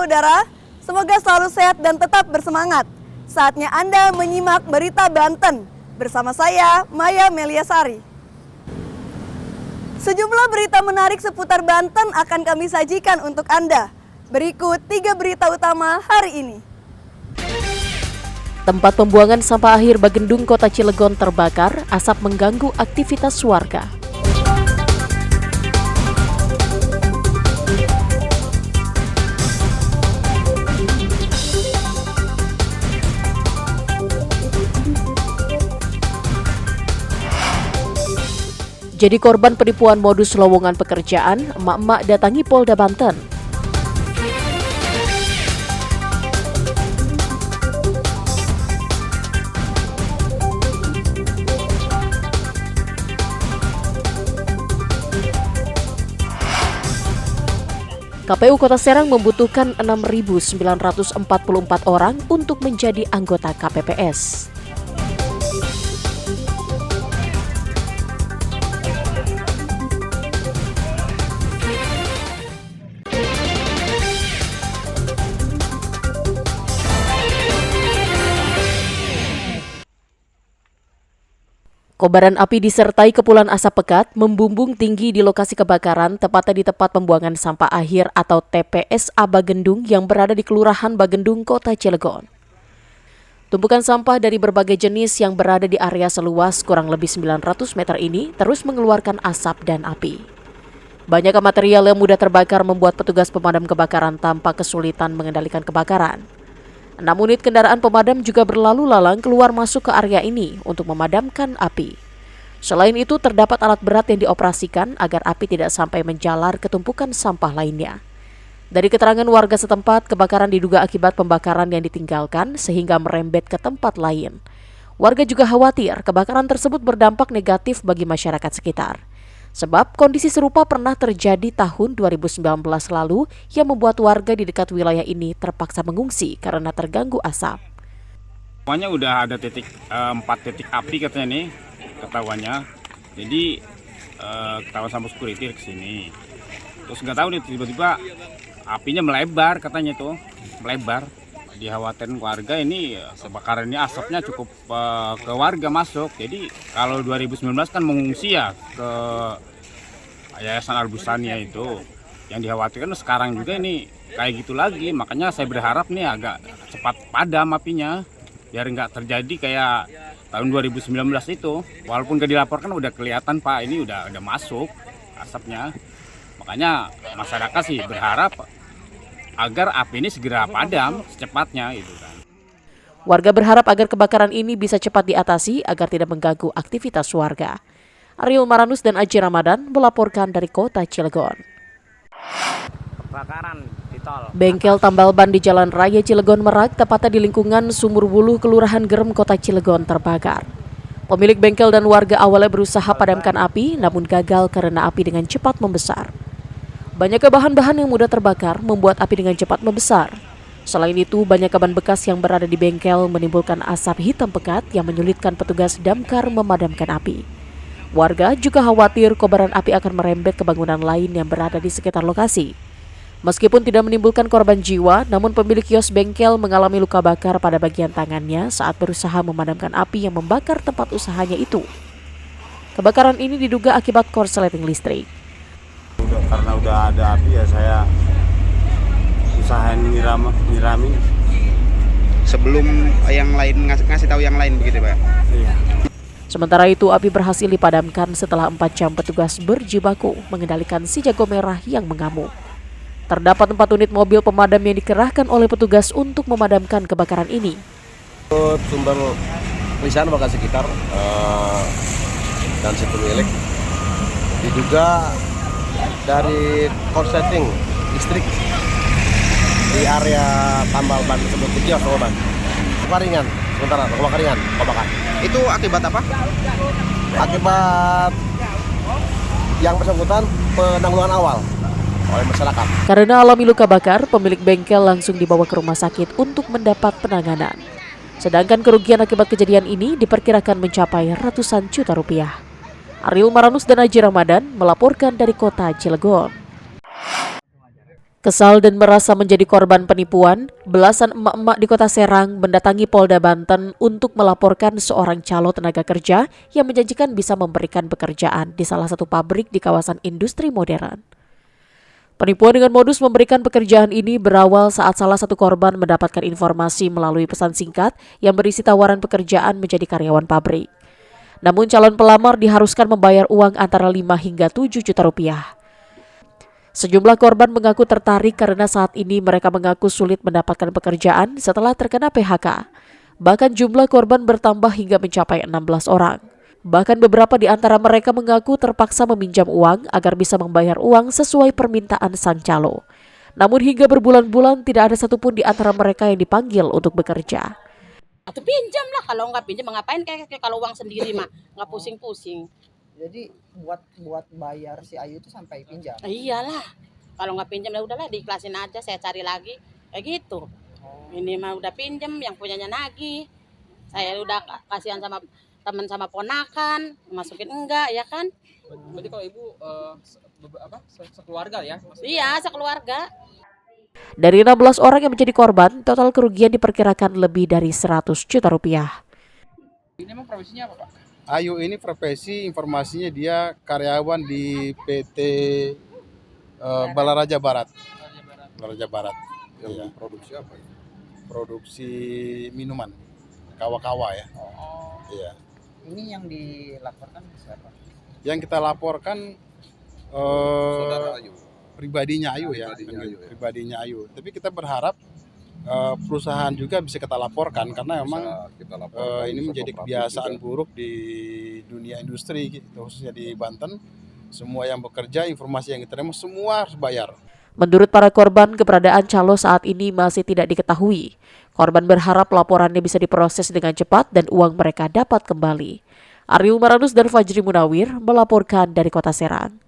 saudara, semoga selalu sehat dan tetap bersemangat. Saatnya Anda menyimak Berita Banten bersama saya, Maya Meliasari. Sejumlah berita menarik seputar Banten akan kami sajikan untuk Anda. Berikut 3 berita utama hari ini. Tempat pembuangan sampah akhir Bagendung, Kota Cilegon terbakar, asap mengganggu aktivitas warga. Jadi korban penipuan modus lowongan pekerjaan, emak-emak datangi Polda Banten. KPU Kota Serang membutuhkan 6.944 orang untuk menjadi anggota KPPS. Kobaran api disertai kepulan asap pekat membumbung tinggi di lokasi kebakaran, tepatnya di tempat pembuangan sampah akhir atau TPSA Bagendung yang berada di Kelurahan Bagendung, Kota Cilegon. Tumpukan sampah dari berbagai jenis yang berada di area seluas kurang lebih 900 meter ini terus mengeluarkan asap dan api. Banyak material yang mudah terbakar membuat petugas pemadam kebakaran tampak kesulitan mengendalikan kebakaran. 6 unit kendaraan pemadam juga berlalu lalang keluar masuk ke area ini untuk memadamkan api. Selain itu, terdapat alat berat yang dioperasikan agar api tidak sampai menjalar ke tumpukan sampah lainnya. Dari keterangan warga setempat, kebakaran diduga akibat pembakaran yang ditinggalkan sehingga merembet ke tempat lain. Warga juga khawatir kebakaran tersebut berdampak negatif bagi masyarakat sekitar. Sebab kondisi serupa pernah terjadi tahun 2019 lalu yang membuat warga di dekat wilayah ini terpaksa mengungsi karena terganggu asap. Semuanya udah ada 4 titik api katanya nih, ketahuannya. Jadi ketahuan sama security ke sini. Terus nggak tahu nih tiba-tiba apinya melebar katanya tuh, melebar. Dikhawatirkan warga ini kebakaran ini asapnya cukup ke warga masuk. Jadi kalau 2019 kan mengungsi ya ke Yayasan Albusania itu. Yang dikhawatirkan sekarang juga ini kayak gitu lagi. Makanya saya berharap nih agak cepat padam apinya biar nggak terjadi kayak tahun 2019 itu. Walaupun nggak dilaporkan udah kelihatan Pak, ini udah masuk asapnya. Makanya masyarakat sih berharap agar api ini segera padam secepatnya gitu kan. Warga berharap agar kebakaran ini bisa cepat diatasi agar tidak mengganggu aktivitas warga. Ariel Maranus dan Aji Ramadan melaporkan dari Kota Cilegon. Kebakaran di tol. Bengkel tambal ban di Jalan Raya Cilegon Merak, tepatnya di lingkungan Sumur Wuluh, Kelurahan Gerem, Kota Cilegon terbakar. Pemilik bengkel dan warga awalnya berusaha padamkan api, namun gagal karena api dengan cepat membesar. Banyaknya bahan-bahan yang mudah terbakar membuat api dengan cepat membesar. Selain itu, banyak ban bekas yang berada di bengkel menimbulkan asap hitam pekat yang menyulitkan petugas damkar memadamkan api. Warga juga khawatir kobaran api akan merembet ke bangunan lain yang berada di sekitar lokasi. Meskipun tidak menimbulkan korban jiwa, namun pemilik kios bengkel mengalami luka bakar pada bagian tangannya saat berusaha memadamkan api yang membakar tempat usahanya itu. Kebakaran ini diduga akibat korsleting listrik. Karena udah ada api ya saya usahain nyiramin Sebelum yang lain ngasih tahu yang lain begitu Pak? Iya. Sementara itu api berhasil dipadamkan setelah 4 jam petugas berjibaku mengendalikan si jago merah yang mengamuk. Terdapat 4 unit mobil pemadam yang dikerahkan oleh petugas untuk memadamkan kebakaran ini. Sumber lisan warga sekitar dan situ milik diduga dari korsleting listrik di area tambal ban tersebut di kios ban. Keringan, sementara kebakaran kebakar. Itu akibat apa? Akibat yang bersangkutan penanggulangan awal oleh masyarakat. Karena alami luka bakar, pemilik bengkel langsung dibawa ke rumah sakit untuk mendapat penanganan. Sedangkan kerugian akibat kejadian ini diperkirakan mencapai ratusan juta rupiah. Ariel Maranus dan Aji Ramadan melaporkan dari Kota Cilegon. Kesal dan merasa menjadi korban penipuan, belasan emak-emak di Kota Serang mendatangi Polda Banten untuk melaporkan seorang calo tenaga kerja yang menjanjikan bisa memberikan pekerjaan di salah satu pabrik di kawasan industri modern. Penipuan dengan modus memberikan pekerjaan ini berawal saat salah satu korban mendapatkan informasi melalui pesan singkat yang berisi tawaran pekerjaan menjadi karyawan pabrik. Namun calon pelamar diharuskan membayar uang antara 5 hingga 7 juta rupiah. Sejumlah korban mengaku tertarik karena saat ini mereka mengaku sulit mendapatkan pekerjaan setelah terkena PHK. Bahkan jumlah korban bertambah hingga mencapai 16 orang. Bahkan beberapa di antara mereka mengaku terpaksa meminjam uang agar bisa membayar uang sesuai permintaan sang calo. Namun hingga berbulan-bulan tidak ada satupun di antara mereka yang dipanggil untuk bekerja. Atau pinjam lah, kalau nggak pinjam ngapain kayak kalau uang sendiri mah nggak pusing-pusing. Jadi buat bayar si Ayu itu sampai pinjam. Iyalah, kalau nggak pinjam ya udahlah diikhlasin aja, saya cari lagi kayak gitu. Ini mah udah pinjam, yang punyanya nagih. Saya udah kasihan sama teman sama ponakan, masukin enggak ya kan? Berarti kalau ibu sekeluarga ya? Iya, sekeluarga. Dari 16 orang yang menjadi korban, total kerugian diperkirakan lebih dari 100 juta rupiah. Ini emang profesinya apa, Pak? Ayu ini profesi informasinya dia karyawan di PT Balaraja Barat. Balaraja Barat. Yang produksi apa? Produksi minuman, kawa-kawa ya. Iya. Ini yang dilaporkan siapa? Yang kita laporkan Saudara Ayu. Pribadinya Ayu ya. Pribadinya Ayu. Tapi kita berharap perusahaan juga bisa kita laporkan karena memang ini menjadi kebiasaan buruk di dunia industri gitu, khususnya di Banten. Semua yang bekerja, informasi yang kita terima semua harus bayar. Menurut para korban, keberadaan calo saat ini masih tidak diketahui. Korban berharap laporannya bisa diproses dengan cepat dan uang mereka dapat kembali. Ariel Maranus dan Fajri Munawir melaporkan dari Kota Serang.